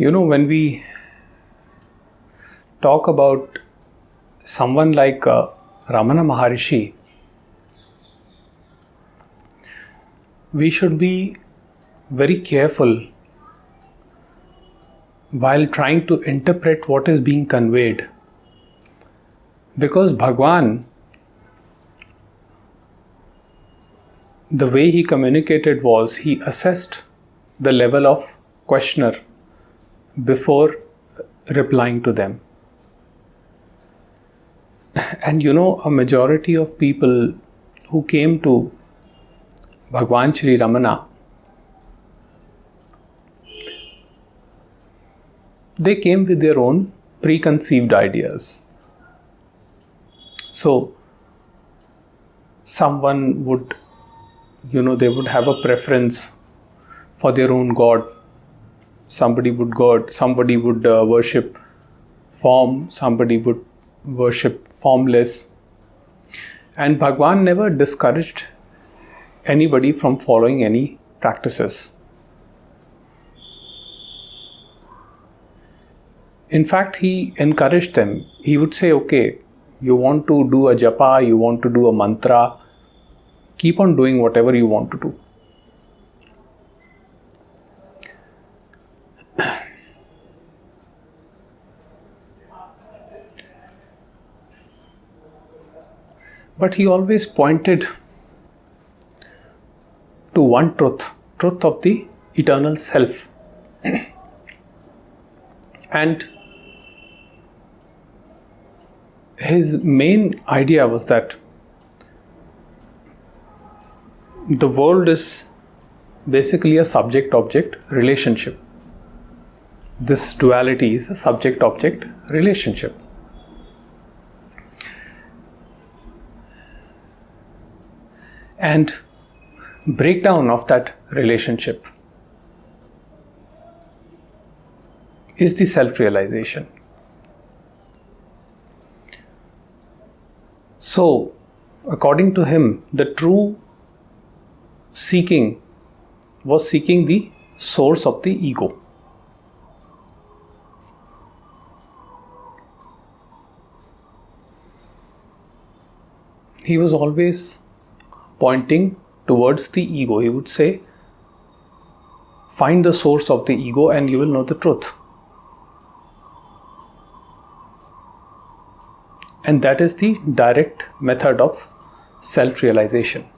When we talk about someone like Ramana Maharshi, we should be very careful while trying to interpret what is being conveyed. Because Bhagavan, the way he communicated was he assessed the level of questioner before replying to them. And a majority of people who came to Bhagavan Shri Ramana, they came with their own preconceived ideas. So, someone would, they would have a preference for their own God. Somebody would worship form, somebody would worship formless. And Bhagavan never discouraged anybody from following any practices. In fact, he encouraged them. He would say, okay, you want to do a japa, you want to do a mantra, keep on doing whatever you want to do. But he always pointed to one truth of the eternal self. And his main idea was that the world is basically a subject-object relationship. This duality is a subject-object relationship. And breakdown of that relationship is the self-realization. So, according to him, the true seeking was seeking the source of the ego. He was always pointing towards the ego. He would say, find the source of the ego and you will know the truth. And that is the direct method of self-realization.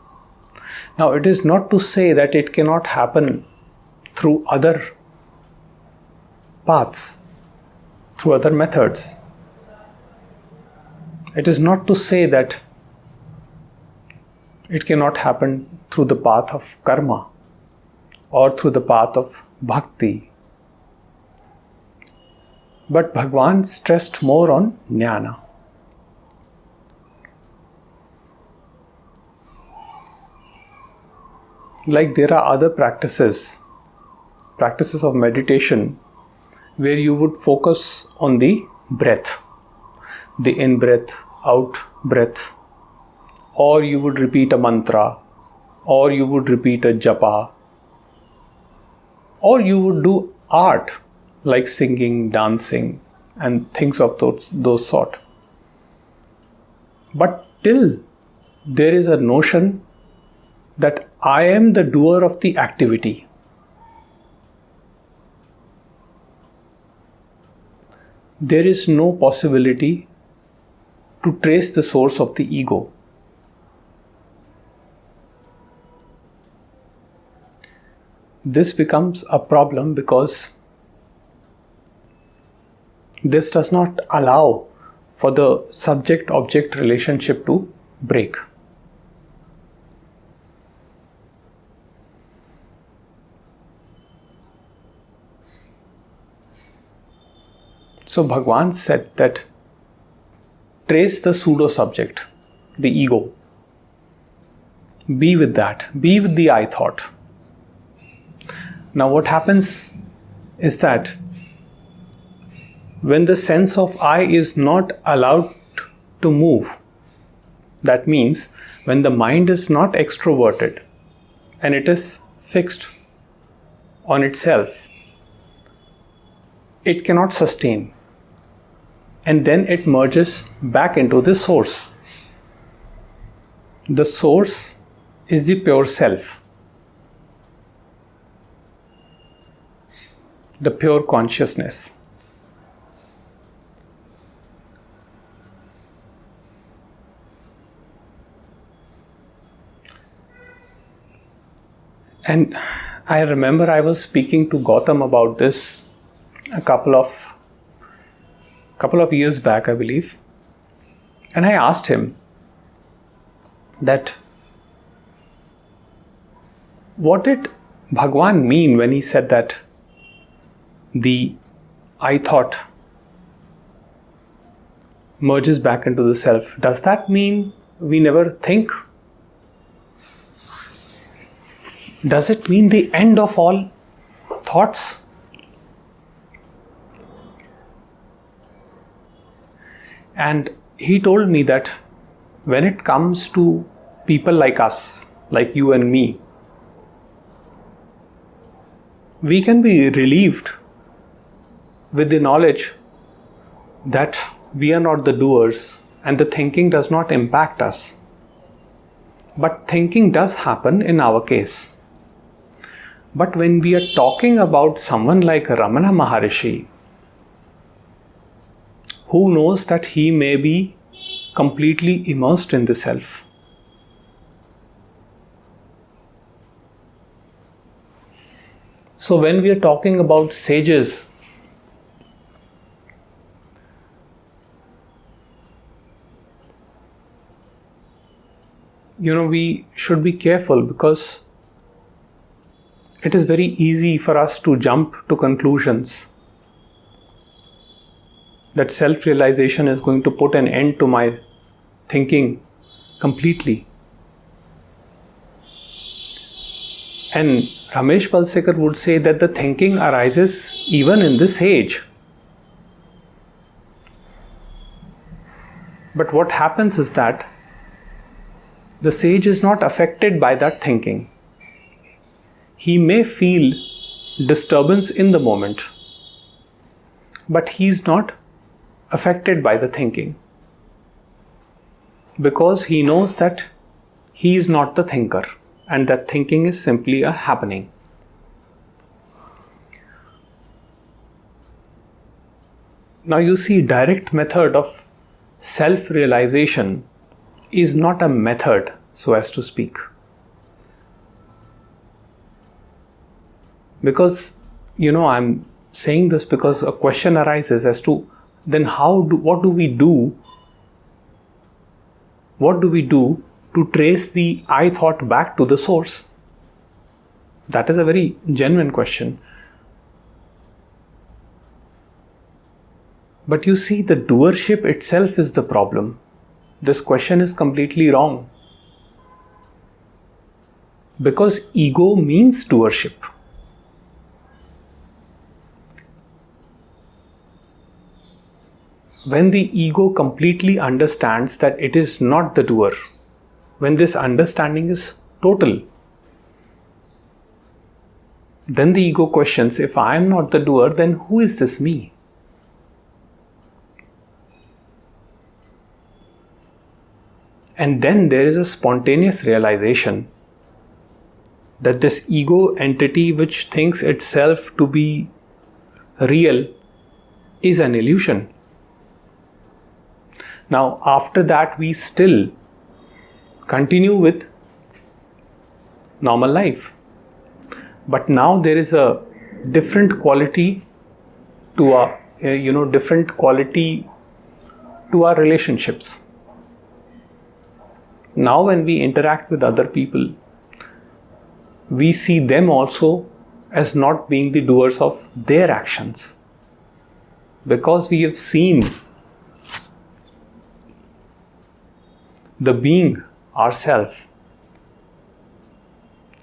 Now, it is not to say that it cannot happen through other paths, through other methods. It is not to say that it cannot happen through the path of karma or through the path of bhakti. But Bhagavan stressed more on jnana. Like there are other practices of meditation where you would focus on the breath, the in-breath, out-breath, or you would repeat a mantra, or you would repeat a japa, or you would do art like singing, dancing, and things of those sort. But till there is a notion that I am the doer of the activity, there is no possibility to trace the source of the ego. This becomes a problem because this does not allow for the subject-object relationship to break. So Bhagavan said that trace the pseudo-subject, the ego. Be with that. Be with the I thought. Now what happens is that when the sense of I is not allowed to move, that means when the mind is not extroverted and it is fixed on itself, it cannot sustain. And then it merges back into the source. The source is the pure self, the pure consciousness. And I remember I was speaking to Gautam about this a couple of years back, I believe. And I asked him that what did Bhagavan mean when he said that the I thought merges back into the self? Does that mean we never think? Does it mean the end of all thoughts? And he told me that when it comes to people like us, like you and me, we can be relieved with the knowledge that we are not the doers and the thinking does not impact us. But thinking does happen in our case. But when we are talking about someone like Ramana Maharshi, who knows that he may be completely immersed in the self? So when we are talking about sages, we should be careful, because it is very easy for us to jump to conclusions that self-realization is going to put an end to my thinking completely. And Ramesh Balsekar would say that the thinking arises even in the sage. But what happens is that the sage is not affected by that thinking. He may feel disturbance in the moment, but he is not affected by the thinking, because he knows that he is not the thinker and that thinking is simply a happening. Now you see, direct method of self-realization is not a method, so as to speak. Because, I'm saying this because a question arises as to then what do we do? What do we do to trace the I thought back to the source? That is a very genuine question. But you see, the doership itself is the problem. This question is completely wrong. Because ego means doership. When the ego completely understands that it is not the doer, when this understanding is total, then the ego questions, if I am not the doer, then who is this me? And then there is a spontaneous realization that this ego entity which thinks itself to be real is an illusion. Now, after that, we still continue with normal life. But now there is a different quality to our, relationships. Now, when we interact with other people, we see them also as not being the doers of their actions, because we have seen the being ourself.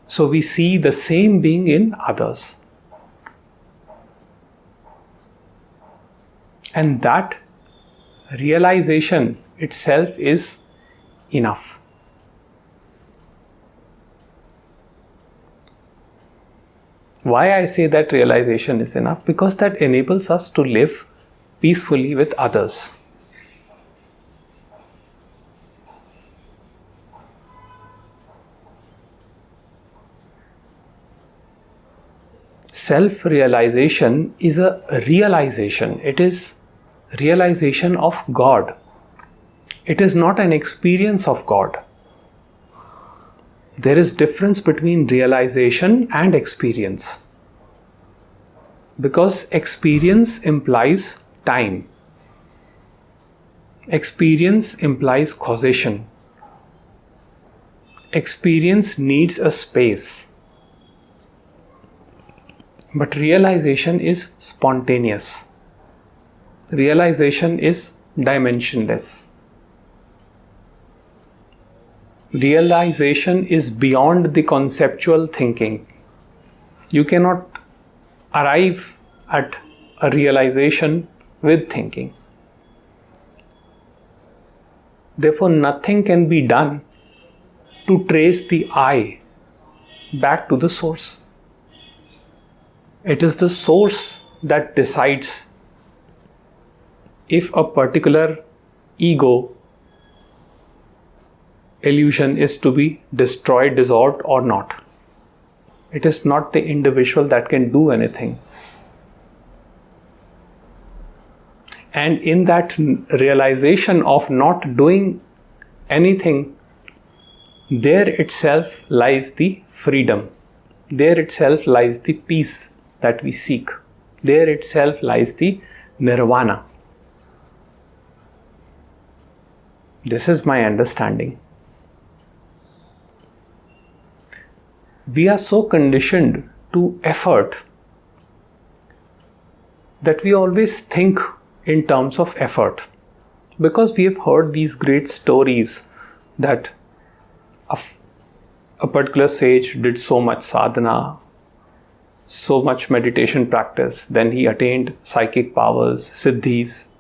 So we see the same being in others. And that realization itself is enough. Why I say that realization is enough? Because that enables us to live peacefully with others. Self-realization is a realization. It is realization of God. It is not an experience of God. There is difference between realization and experience. Because experience implies time. Experience implies causation. Experience needs a space. But realization is spontaneous. Realization is dimensionless. Realization is beyond the conceptual thinking. You cannot arrive at a realization with thinking. Therefore, nothing can be done to trace the I back to the source. It is the source that decides if a particular ego illusion is to be destroyed, dissolved or not. It is not the individual that can do anything. And in that realization of not doing anything, there itself lies the freedom. There itself lies the peace that we seek. There itself lies the nirvana. This is my understanding. We are so conditioned to effort that we always think in terms of effort, because we have heard these great stories that a particular sage did so much sadhana, so much meditation practice, then he attained psychic powers, siddhis,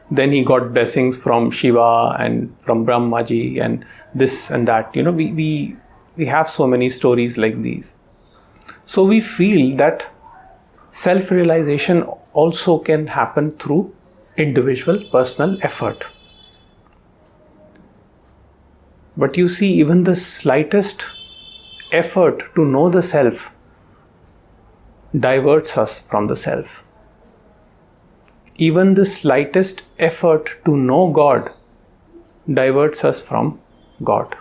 then he got blessings from Shiva and from Brahmaji and this and that. We have so many stories like these. So we feel that self-realization also can happen through individual personal effort. But you see, even the slightest effort to know the self diverts us from the self. Even the slightest effort to know God diverts us from God.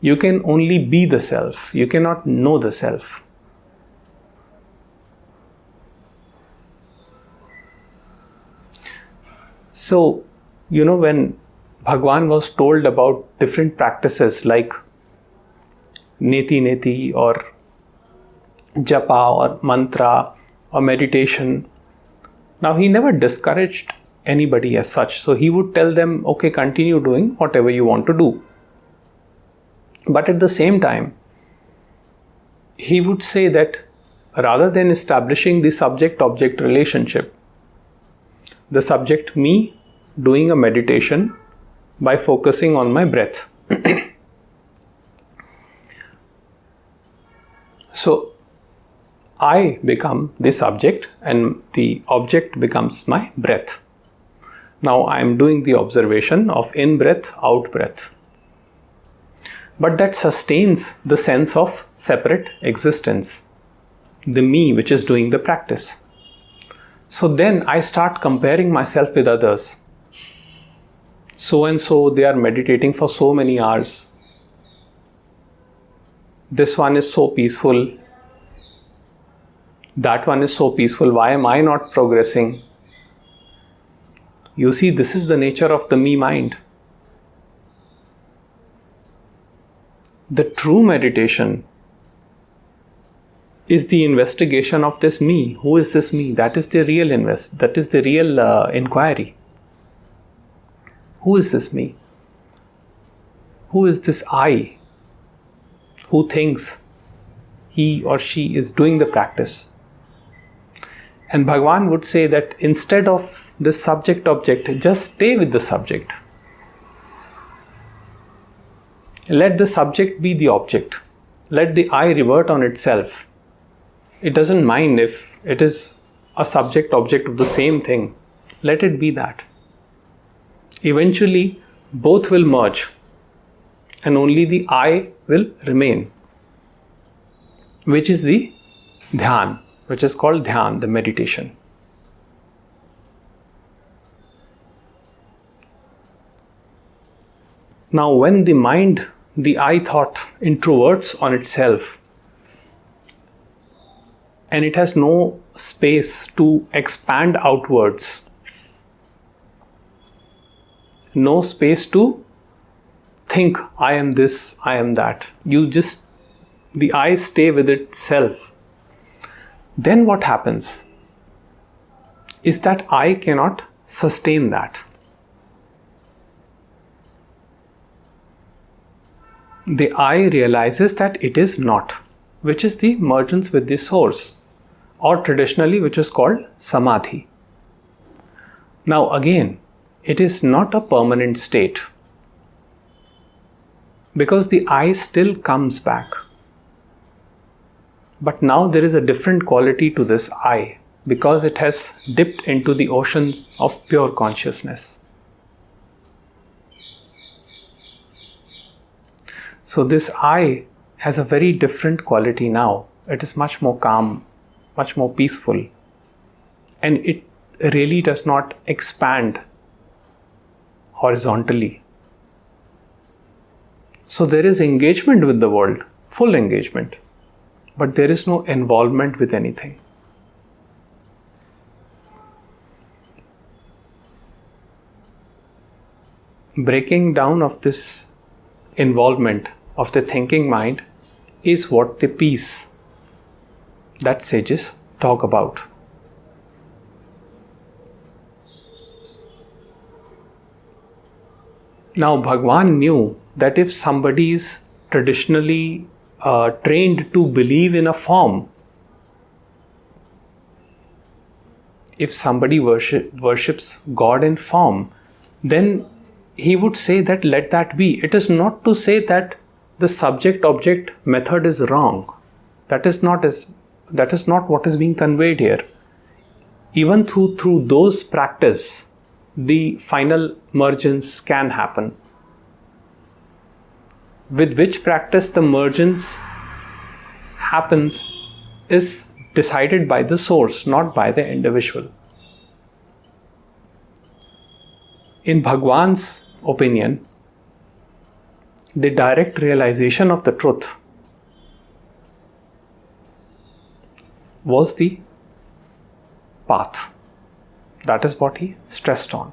You can only be the self. You cannot know the self. So, when Bhagavan was told about different practices like neti neti or japa or mantra or meditation, now he never discouraged anybody as such. So he would tell them, okay, continue doing whatever you want to do. But at the same time, he would say that rather than establishing the subject-object relationship, the subject me doing a meditation by focusing on my breath. So I become the subject and the object becomes my breath. Now I am doing the observation of in-breath, out-breath. But that sustains the sense of separate existence, the me which is doing the practice. So then I start comparing myself with others. So and so, they are meditating for so many hours. This one is so peaceful. That one is so peaceful. Why am I not progressing? You see, this is the nature of the me mind. The true meditation is the investigation of this me. Who is this me? That is the real inquiry. Who is this me? Who is this I who thinks he or she is doing the practice? And Bhagavan would say that instead of this subject-object, just stay with the subject. Let the subject be the object. Let the I revert on itself. It doesn't mind if it is a subject-object of the same thing. Let it be that. Eventually, both will merge and only the I will remain, which is the dhyan, which is called dhyan, the meditation. Now, when the mind, the I thought, introverts on itself and it has no space to expand outwards, no space to think, I am this, I am that. The I stay with itself. Then what happens is that I cannot sustain that. The I realizes that it is not, which is the mergence with the source, or traditionally which is called samadhi. Now again, it is not a permanent state, because the I still comes back. But now there is a different quality to this I, because it has dipped into the ocean of pure consciousness. So this I has a very different quality now. It is much more calm, much more peaceful, and it really does not expand horizontally. So there is engagement with the world, full engagement, but there is no involvement with anything. Breaking down of this involvement of the thinking mind is what the peace that sages talk about. Now, Bhagavan knew that if somebody is traditionally trained to believe in a form, if somebody worships God in form, then he would say that let that be. It is not to say that the subject-object method is wrong. That is not what is being conveyed here. Even through those practice, the final mergence can happen. With which practice the mergence happens is decided by the source, not by the individual. In Bhagavan's opinion, the direct realization of the truth was the path. That is what he stressed on.